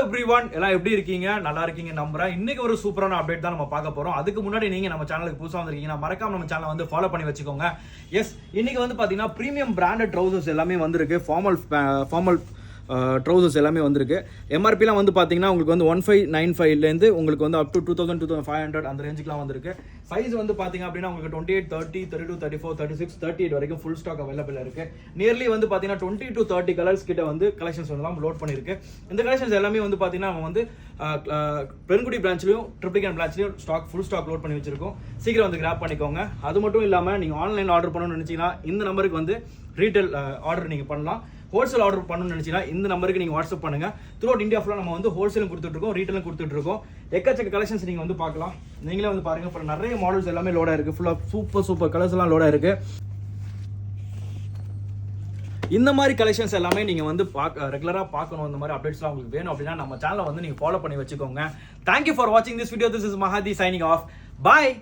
Everyone, எல்லாம் எப்படி இருக்கீங்க? நல்லா இருக்கீங்க நம்புறேன். இன்னைக்கு ஒரு சூப்பரான அப்டேட் தான் நம்ம பார்க்க போறோம். அதுக்கு முன்னாடி நீங்க நம்ம சேனலுக்கு புதுசா வந்திருக்கீங்கன்னா மறக்காம நம்ம சேனலை வந்து ஃபாலோ பண்ணி வச்சுக்கோங்க. எஸ், இன்னைக்கு வந்து பாத்தீங்கன்னா பிரீமியம் பிராண்டட் ட்ரௌசர்ஸ் எல்லாமே வந்திருக்கு. ஃபார்மல் ட்ரௌசர்ஸ் எல்லாமே வந்திருக்கு. எம்ஆர்பிலாம் வந்து பார்த்தீங்கன்னா உங்களுக்கு வந்து 1595லேருந்து உங்களுக்கு வந்து அப் டு 2500 அந்த ரேஞ்சுக்குலாம் வந்திருக்கு. சைஸ் வந்து பார்த்தீங்க அப்படின்னா உங்களுக்கு 28, 30, 32, 34, 36, 38 வரைக்கும் ஃபுல் ஸ்டாக் அவைலபிள் இருக்கு. நியர்லி வந்து பார்த்தீங்கன்னா 20 to 30 கலர்ஸ் கிட்ட வந்து கலெக்ஷன்ஸ் வந்து லோட் பண்ணியிருக்கு. இந்த கலெக்ஷன்ஸ் எல்லாமே வந்து பார்த்தீங்கன்னா நம்ம வந்து பெருங்குடி பிரான்ச்லையும் ட்ரிப்ளிகன் பிரான்ச்லையும் ஃபுல் ஸ்டாக் லோட் பண்ணி வச்சிருக்கோம். சீக்கிரம் வந்து கிராப் பண்ணிக்கோங்க. அது மட்டும் இல்லாமல் நீங்கள் ஆன்லைன் ஆர்டர் பண்ணணும்னு நினச்சிங்கன்னா இந்த நம்பருக்கு வந்து ரீட்டைல் ஆர்டர் நீங்கள் பண்ணலாம். ஹோல்சேல் ஆர்டர் பண்ணணும்னு நினைச்சீங்கன்னா இந்த நம்பருக்கு நீங்கள் வாட்ஸ்அப் பண்ணுங்க. த்ரூ அவுட் இந்தியா ஃபுல்லாக நம்ம வந்து ஹோல்சேலும் கொடுத்துட்ருக்கோம், ரீட்டைலும் கொடுத்துட்ருக்கோம். எக்கச்சக்க கலெக்ஷன்ஸ் நீங்கள் வந்து பார்க்கலாம். நீங்களே வந்து பாருங்க, இப்போ நிறைய மாடல்ஸ் எல்லாமே லோடாக இருக்குது. ஃபுல்லாக சூப்பர் கலர்ஸ் எல்லாம் லோடாக இருக்குது. இந்த மாதிரி கலெக்ஷன்ஸ் எல்லாமே நீங்கள் வந்து ரெகுலராக பார்க்கணும். இந்த மாதிரி அப்டேட்ஸ்லாம் உங்களுக்கு வேணும் அப்படின்னா நம்ம சேனலை வந்து நீங்கள் ஃபாலோ பண்ணி வச்சுக்கோங்க. தேங்க்யூ ஃபார் வாட்சிங் this video. This is Mahathi signing off. Bye.